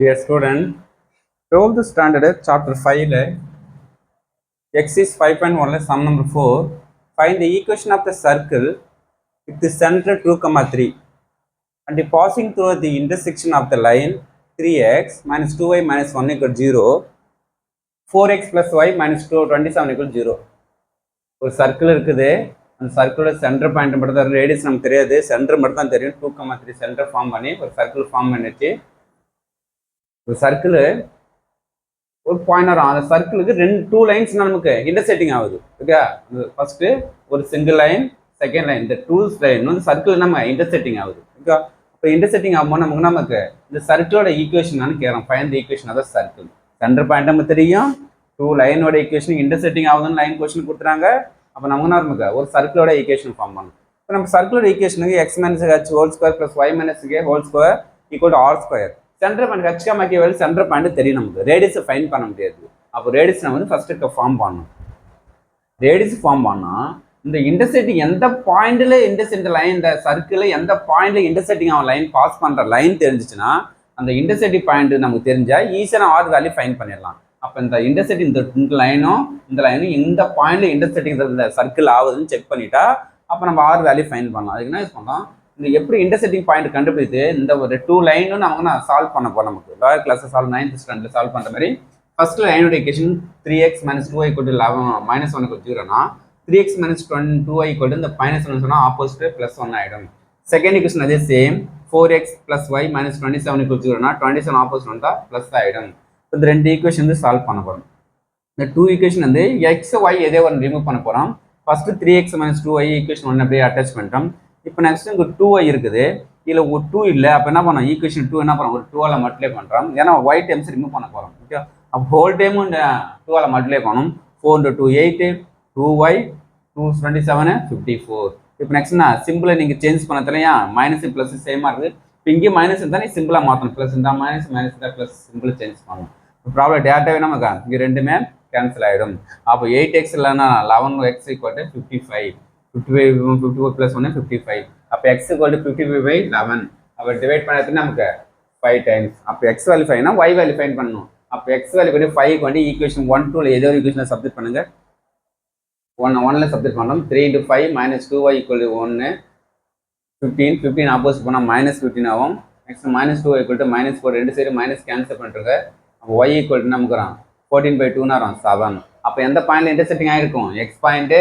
Dear student, 12th standard chapter 5 exercise 5.1 sum number 4, find the equation of the circle with the center 2,3 and passing through the intersection of the line 3x minus 2y minus 1 equal 0, 4x plus y minus 27 equal 0. ஒரு circle இருக்குது. அந்த சர்க்கிளோட centre point மட்டும் தான், radius நமக்கு தெரியாது, centre மட்டும் தான் தெரியும். 2,3 சென்டர் ஃபார்ம் பண்ணி ஒரு சர்க்கிள் ஃபார்ம் பண்ணிச்சு. ஒரு சர்க்கிள் ஒரு பாயிண்ட் வரும். அந்த சர்க்கிளுக்கு டூ லைன்ஸ் நமக்கு இன்டர்செக்டிங் ஆகுது. ஓகே, ஃபர்ஸ்ட் ஒரு சிங்கிள் லைன், செகண்ட் லைன், இந்த டூ லைன் வந்து சர்க்கிள் நம்ம இன்டர்செக்டிங் ஆகுது. ஓகே, இப்போ இன்டர்செக்டிங் ஆகும்போது நமக்கு இந்த சர்க்கிளோட ஈக்குவேஷன் கேட்கறோம். Find the equation of the circle. Centre point நமக்கு தெரியும், டூ லைனோட ஈக்குவேஷன் இன்டர்செக்டிங் ஆகுதுன்னு லைன் கொஸ்டின் கொடுத்துறாங்க. அப்போ நமக்கு ஒரு சர்க்கிளோட ஈக்குவேஷன் ஃபார்ம் பண்ணணும். இப்போ நம்ம சர்க்கிளோட ஈக்குவேஷனுக்கு x minus h whole square plus y minus k whole square equal to r square. Centre point ஹெச்கா மாக்கியவல் சென்டர் பாயிண்ட் தெரியும் நமக்கு, ரேடியஸை ஃபைன் பண்ண முடியாது. அப்போ ரேடியஸ் நம்ம வந்து ஃபர்ஸ்ட் ஃபார்ம் பண்ணணும். ரேடியஸ் ஃபார்ம் பண்ணால் இந்த இன்டர்செக்டிங் எந்த பாயிண்ட்ல இன்டர்செக்ட் லைன், இந்த சர்க்கிள் எந்த பாயிண்ட்ல இன்டர்செக்டிங் அவன் லைன் பாஸ் பண்ற லைன் தெரிஞ்சிச்சுன்னா அந்த இன்டர்செக்டிங் பாயிண்ட் நமக்கு தெரிஞ்சா ஈஸியாக ஆர் வேல்யூ ஃபைன் பண்ணிடலாம். அப்போ இந்த இன்டர்செக்டிங் இந்த லைனும் இந்த பாயிண்ட்ல இன்டர்செக்டிங் இந்த சர்க்கிள் ஆகுதுன்னு செக் பண்ணிட்டா அப்போ நம்ம ஆர் வேல்யூ ஃபைன் பண்ணலாம். அதுக்கு என்ன யூஸ் பண்ணலாம், இந்த எப்படி இன்டர்செக்டிங் பாயிண்ட் கண்டுபிடித்து இந்த ஒரு டூ லைனும் நமக்கு சால்வ் பண்ண போறோம். நமக்கு லோயர் கிளாஸ் சால்வ் 9th ஸ்டாண்டர்ட்ல சால்வ் பண்ற மாதிரி ஃபர்ஸ்ட் லைனோட equation 3x minus 2y equal to 11 minus 1 equal to 0 3x minus 2y equal to இந்த minus 1 சொன்னா ஆப்போசிட் பிளஸ் 1 ஆயிடும். செகண்ட் ஈக்குவேஷன் அதே same, 4x plus y minus 27 equal to 0 27 opposite வந்தா plus ஆயிடும். இந்த ரெண்டு ஈக்குவேஷன் வந்து சால்வ் பண்ண போறோம். இந்த டூ ஈக்குவேஷன் வந்து x y எதே ஒன்று ரிமூவ் பண்ண போறோம். First 3x minus 2y equation 1 அப்படியே அட்டாச் பண்ணிட்டோம். இப்போ நெக்ஸ்ட் இங்கே 2y இருக்குது, இதில் ஒரு 2 இல்லை. அப்போ என்ன பண்ணோம், ஈக்குவேஷன் 2 என்ன பண்ணுறோம், ஒரு 2ஆல் மல்டிப்ளை பண்ணுறோம். ஏன்னா y டைம்ஸ் ரிமூவ் பண்ண போகிறோம். ஓகே, அப்போ ஹோல் டைமும் இந்த 2ஆல் மல்டிப்ளை பண்ணணும். 4 into 2 8, 2y 2 27 54. இப்போ நெக்ஸ்ட் என்ன சிம்பிளை நீங்கள் சேஞ்ச் பண்ண தெரியலையா, மைனஸ் ப்ளஸ் சேமாக இருக்குது. இப்போ இங்கே மைனஸ் இருந்தால் நீ சிம்பிளாக மாற்றணும், ப்ளஸ் இருந்தால் மைனஸ், மைனஸ் இருந்தால் ப்ளஸ், சிம்பிள் சேஞ்ச் பண்ணணும். இப்போ ப்ராப்ளம் டேட்டாவே நமக்கு இங்கே ரெண்டுமே கேன்சல் ஆகிடும். அப்போ 8x இல்லைன்னா 11x equal to 55. 54 plus 1 55. அப்போ x equal to 55/11. அப்போ டிவைட் பண்ணது நமக்கு 5 times. அப்போ x வேல்யூ ஃபைனா y வேல்யூ ஃபைன் பண்ணணும். அப்போ x வேல்யூ பண்ணி 5 வந்து ஈக்குவேஷன் 1 2ல ஏதோ ஒரு ஈக்குவேஷனை சப்ஸ்டிட் பண்ணுங்க. 1ல சப்ஸ்டிட் பண்ணோம். 3 into 5 minus 2y equal to 1 15 15 opposite பண்ணால் மைனஸ் 15 ஆகும். Next minus 2y equal to minus 4 ரெண்டு சைடு மைனஸ் கேன்சல் பண்ணுறங்க. அப்போ y equal to நமக்கு 14/2 7. அப்போ எந்த பாயிண்ட்ல இன்டர்செக்டிங் ஆகிருக்கும், x point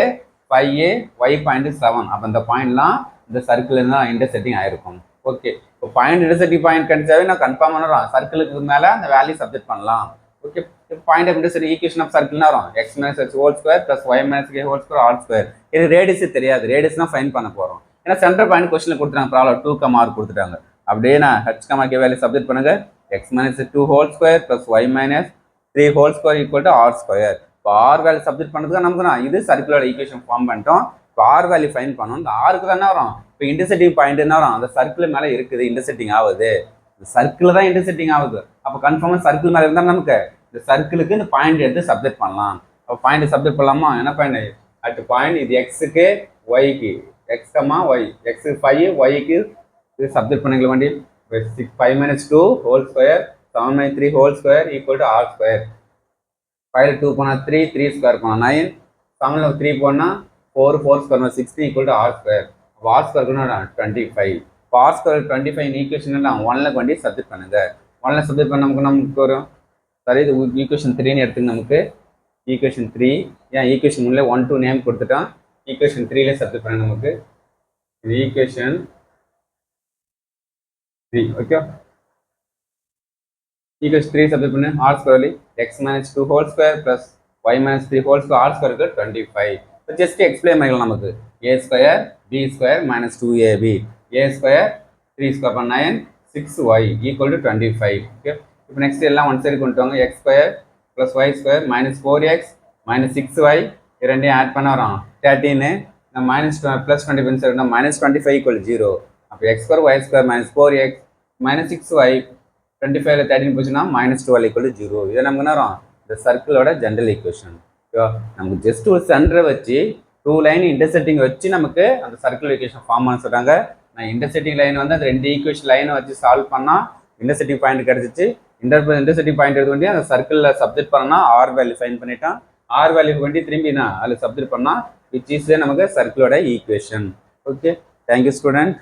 5a, y point 7. அப்போ இந்த பாயிண்ட்லாம் இந்த சர்க்கிள் தான் இன்டர்செக்டிங் ஆயிருக்கும். ஓகே, இப்போ பாயிண்ட் இன்டர்செக்டிங் பாயிண்ட் கிடைச்சாவே நான் கன்ஃபார்ம் பண்ணுறோம், சர்க்கிளுக்கு மேலே அந்த வேல்யூ சப்ஜெக்ட் பண்ணலாம். Okay, point of intersecting equation of சர்க்கிள்னா வரும் x minus h whole square plus y minus k whole square all square. இது ரேடியஸ் தெரியாது, ரேடியஸ் தான் ஃபைன் பண்ண போகிறோம். ஏன்னா சென்டர் பாயிண்ட் கொஸ்டினில் கொடுத்துட்டாங்க, ப்ராப்ளம் 2 மார்க் கொடுத்துட்டாங்க. அப்படியே நான் h k வேல்யூ சப்ஜெக்ட் பண்ணுங்க. x minus 2 whole square plus y minus 3 whole square equal to r square. இப்போ ஆர் வேல்யூ சப்ஜெக்ட் பண்ணுறதுக்கு நமக்கு இது சர்க்குலர் ஈக்குவேஷன் ஃபார்ம் பண்ணிட்டோம். இப்போ ஆர் வேல்யூ ஃபைன் பண்ணணும். இந்த ஆருக்கு தான் என்ன வரும், இப்போ இன்டர்செக்டிங் பாயிண்ட் என்ன வரும், அந்த சர்க்கிள் மேலே இருக்குது, இன்டர்செக்டிங் ஆகுது, இந்த சர்க்கிள் தான் இன்டர்செக்டிங் ஆகுது. அப்போ கன்ஃபார்மாக சர்க்கிள் மேலே இருந்தால் நமக்கு இந்த சர்க்கிளுக்கு இந்த பாயிண்ட் எடுத்து சப்ஜெக்ட் பண்ணலாம். அப்போ பாயிண்ட் சப்ஜெக்ட் பண்ணலாமா, என்ன பாயிண்ட் அட் பாயிண்ட் இது எக்ஸுக்கு ஒய்க்கு, எக்ஸ் ஒய், எக்ஸுக்கு 5 ஒய்க்கு இது சப்ஜெக்ட் பண்ணிக்கலாம். வேண்டி 5 minus 2 whole square 7 minus 3 whole square equal to r square. 5 2 போனால் 3 3 ஸ்கொயர் போனால் 9, 7 3 போனால் 4 4 square 60 equal to r square. அப்போ ஆர் ஸ்கொயர் 25. இப்போ ஆர் ஸ்கொயர் 25 ஈக்குவேஷன் 1ல் கொண்டு சப்ஜெக்ட் பண்ணுங்க. 1ல் சப்ஜெக்ட் பண்ண நமக்கு வரும். சரி, இது ஈக்குவேஷன் 3ன்னு எடுத்துங்க. நமக்கு ஈக்குவேஷன் 3, ஏன் ஈக்குவேஷன் 1ல 1 2 நேம் கொடுத்துட்டோம், ஈக்குவேஷன் 3ல சப்ஜெக்ட் பண்ண நமக்கு இது ஈக்குவேஷன் 3. ஓகே, ஈக்குவேஷன் 3 சப்ஜெக்ட் பண்ணு. ஆர் ஸ்கொயர்லி x minus 2 whole square plus y minus 3 whole square r ஸ்கொயருக்கு 25. இப்போ ஜஸ்ட் எக்ஸ்பிளைன் பண்ணிக்கலாம். நமக்கு a square b square minus 2ab, a square 3 square பண்ண 9 6y ஈக்குவல் டு 25. ஓகே, இப்போ நெக்ஸ்ட் எல்லாம் one side கொண்டு வாங்க. x square plus y square minus 4x minus 6y ரெண்டையும் ஆட் பண்ண வரோம் 13. இந்த minus plus 25 side minus 25 equal 0. அப்போ x square y square minus 4x minus 6y 25ல 13 போச்சுன்னா மைனஸ் 12 ஈக்குவல் டு 0. இதை நமக்கு என்ன வரும், இந்த சர்க்கிளோட ஜென்ரல் ஈக்குவேஷன். நமக்கு ஜஸ்ட் ஒரு சென்டரை வச்சு டூ லைன் இன்டர்செக்டிங் வச்சு நமக்கு அந்த சர்க்கிள் ஈக்குவேஷன் ஃபார்ம் பண்ண சொல்கிறாங்க. நான் இன்டர்செக்டிங் லைன் வந்து அந்த ரெண்டு ஈக்குவேஷன் லைனை வச்சு சால்வ் பண்ணால் இன்டர்செக்டிங் பாயிண்ட் கிடச்சிச்சு. இன்டர்செக்டிங் பாயிண்ட் எடுக்க வேண்டிய அந்த சர்க்கிளில் சப்ஜெக்ட் பண்ணால் ஆர் வேல்யூ ஃபைன் பண்ணிட்டான். ஆர் வேல்யூக்கு வேண்டி திரும்பினா அதில் சப்ஜெக்ட் பண்ணால் விச் இஸ் நமக்கு சர்க்கிளோட ஈக்குவேஷன். Okay, thank you student.